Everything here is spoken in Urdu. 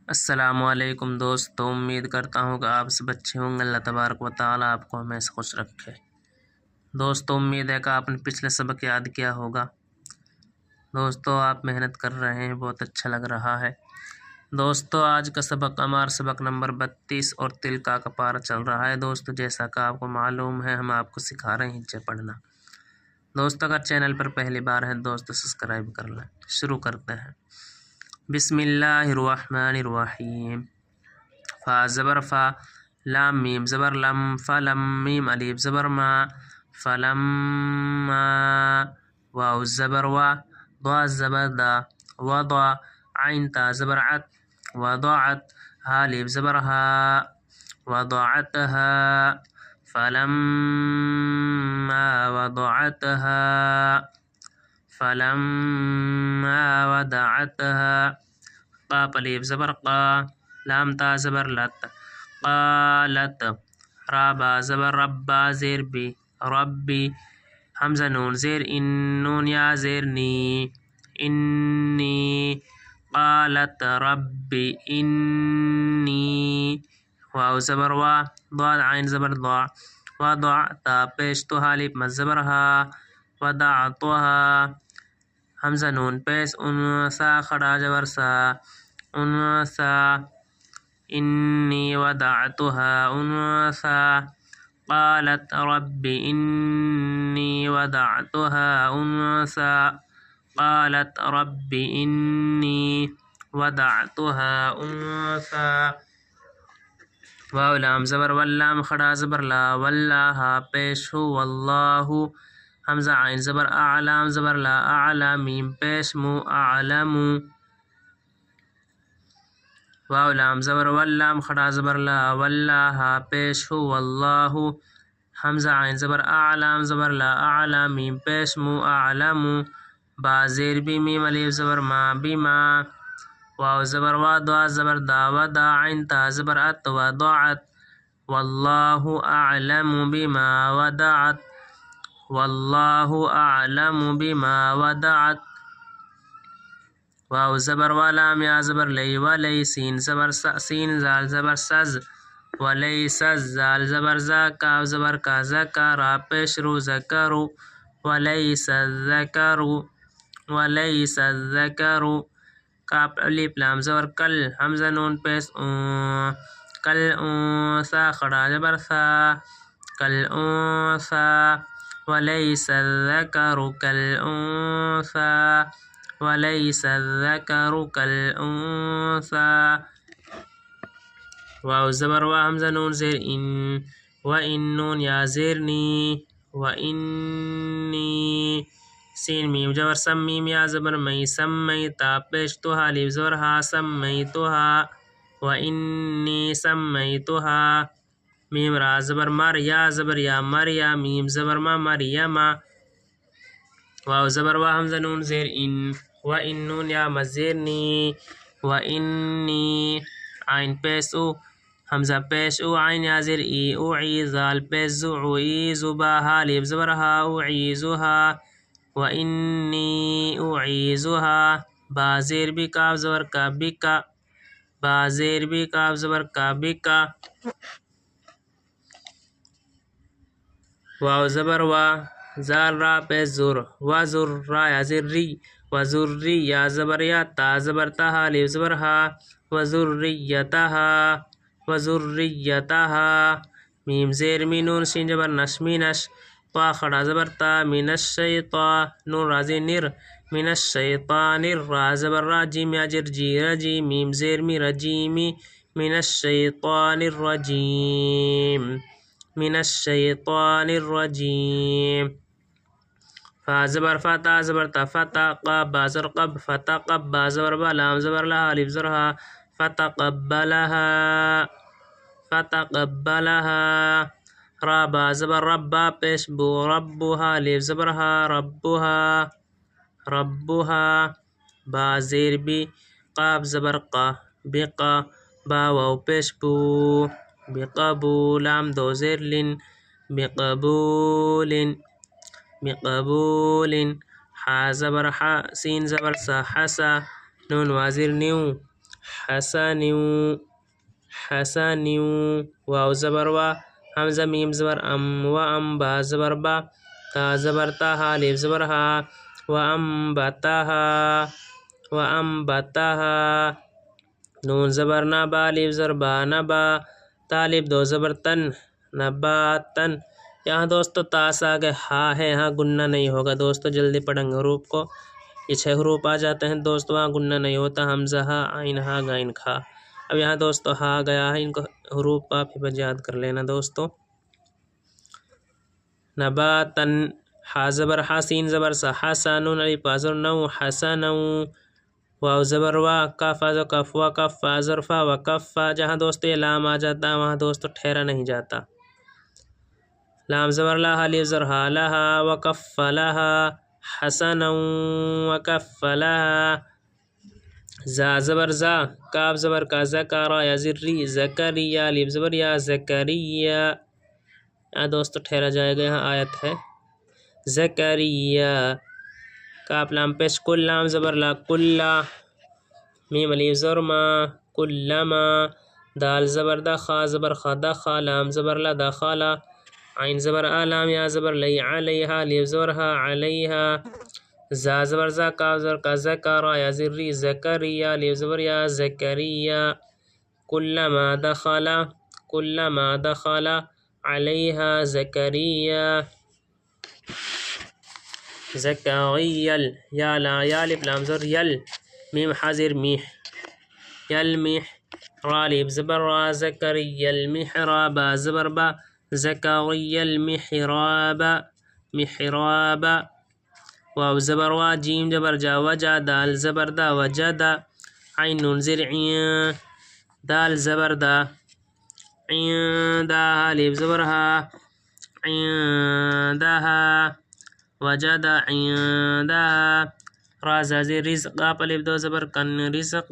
السلام علیکم دوستو، امید کرتا ہوں کہ آپ سب اچھے ہوں گے۔ اللہ تبارک و تعالیٰ آپ کو ہمیشہ خوش رکھے۔ دوستو امید ہے کہ آپ نے پچھلے سبق یاد کیا ہوگا۔ دوستو آپ محنت کر رہے ہیں، بہت اچھا لگ رہا ہے۔ دوستو آج کا سبق ہمارا سبق نمبر 32 اور تلکا کا پارہ چل رہا ہے۔ دوستو جیسا کہ آپ کو معلوم ہے، ہم آپ کو سکھا رہے ہیں ہجے پڑھنا۔ دوستو اگر چینل پر پہلی بار ہے دوستو سبسکرائب کر لیں۔ شروع کرتے ہیں۔ بسم اللہ الرحمن الرحیم۔ فا زبر فا، لام میم زبر لم، فلم میم الف زبر ما، فلما، واو زبر وا، ضا زبر دا، وضع، عین تا زبر عت، وضعت، ہا الف زبر ہا، وضعتها، فلما وضعتها، فلما وضعتها، قاف الف زبر قا، لام تا زبر لت، قالت، را با زبر ربا زیر بی، ربی، حمزہ نون زیر ان، نون یا زیر نی، انی، قالت ربی انی، واو زبر وا، ضاد عین زبر ضا، وضعتا پیش تو حالف مد زبر ہا، وضعتها، حمزہ نون پیش انسا کھڑا زبر سا، انسا، انی وضعتها انسا، قالت رب انی وضعتها انسا، قالت رب انی وضعتها انسا، واو لام زبر واللام کھڑا زبر لا، واللہ پیش ہو، واللہ، حمزہ عین زبر اعلام زبر لا، اعلا میم پیش مو، اعلمو، واو لام زبر واللام کھڑا زبر لا، واللہ پیش ہو، واللہ، حمزہ عین زبر اعلام زبر لا، اعلا میم پیش مو، اعلمو، با زیر بی میم الف زبر ما، بما، واو زبر وا، ضا زبر دا، ودا عین تا زبر ات، وضعت، واللہ اعلم بما وضعت، واللہ اعلم بما وضعت، واو زبر والام یا زبر لی، ولی سین زبر سین زال زبر سز، ولی سز زال زبر زا، کاف زبر کا زکا، را پیش رو زکرو، ولیس الذکرو، ولیس الذکرو، کاف الف لام زبر کل، حمزہ نون پیش کل انسا کھڑا زبر سا، کل انسا، ولیس الذکر کالانثی، ولیس الذکر کالانثی، واو زبر وا، حمزہ نون زیر ان، و ان نون یا زیر نی، و انی، سین میم زبر سم میم یا زبر می، سمیتا پیش تو الف زبر ہا، سمیتها، و انی سمیتها، میم را زبر مر یا زبر یا مریا، میم زبر ما مریما، واو زبر وا، حمزہ نون زیر ان، و ان نون یا مزیر نی، و انی، عین پیش او، حمزہ پیش او، عین یا زیر ای، اوعی، ذال پیش زو، عیزبا، ہا الف زبر ہا، اعیزها، و انی اعیزها، با زیر بی کاف زبر کا، بکا، با زیر بی کاف زبر کا، بکا، واو زبر وا، زال را پیش زر، وزر، را یا زیر ری، وزری یا زبر یا، تا زبر تا، الف زبر ہا، وذریتها، وذریتها، میم زیر می، نون شین زبر نش، مینش، طا کھڑا زبر تا، من الشیطان، نون را زیر نر، من الشیطان، را زبر را، جیم یا جر جی، رجی، میم زیر می، رجیمی، من الشیطان الرجیم، من الشیطان الرجیم، فا زبر فا، تا زبر تا، فتق، با زبر قب، فتقب، با زبر با، لام زبر لها، الف زبر ها، فتقبلها، فتقبلها، را با زبر ربا پیش بو، ربها، الف زبر ها، ربها، ربها، با زیر بی، قاف زبر قا، بقا، با واو پیش بو، بقبول، لام دو زیر لن، بقبول، بقبول، حا زبر حا، سین زبر سا، حسا، نون وازر نیو، حسن حسن واو زبر وا حمزہ میم زبر ام و ام با زبر با تا زبر تا ہا الف زبر ہا و ام بتاہا و ام بتاہا نون زبر نا با الف زبر با نبا طالب دو زبر تن نباتن. یہاں دوستو تا سے آگے ہا ہے، یہاں گننا نہیں ہوگا دوستو. جلدی پڑھیں گے حروف کو. یہ 6 حروف آ جاتے ہیں دوستو، وہاں گننا نہیں ہوتا. حمزہ ہا عین ہا غین کھا. اب یہاں دوستو ہا گیا ہے، ان کو حروف آپ حفظ یاد کر لینا دوستو. نباتن ہا زبر ہا سین زبر سا حسنون الف زبر نو حسنو واو زبر وا کاف زبر کف و کف زبر فا و کف. جہاں دوستو یہ لام آ جاتا ہے وہاں دوستو ٹھہرا نہیں جاتا. لام زبر لا الف زبر ہا لہا و کف لہا حسنا و کف لہا. زا زبر زا کاف زبر کا زکارا یا زری زکریا الف زبر یا زکریا. یہاں دوستو ٹھہرا جائے گا، یہاں آیت ہے زکریا. کاف لام پیش کل لام زبر لا کلا میم الف زبر ما کلما. دال زبر دا خا زبر خا دخا لام زبر لا دخلا عین زبر لام یا زبر لی علیہا الف زبر ہا علیہا. زا زبر زا کاف زبر کا زکارا یا زری زکریا الف زبر یا زکریا. کلما دخل علیہا زکریا. زکریل یا لا یا الف لام زبر یل میم حاضر میح یلمیح را الف زبر را زکریا المحراب زبر با زکریا المحراب محراب. واو زبر وا جیم زبر جا وجا دال زبر دا وجدا عین نون زر عین دال زبر دا عندها الف زبر ها عندها وجد عندها را زازی رزق الف دو زبر کن رزق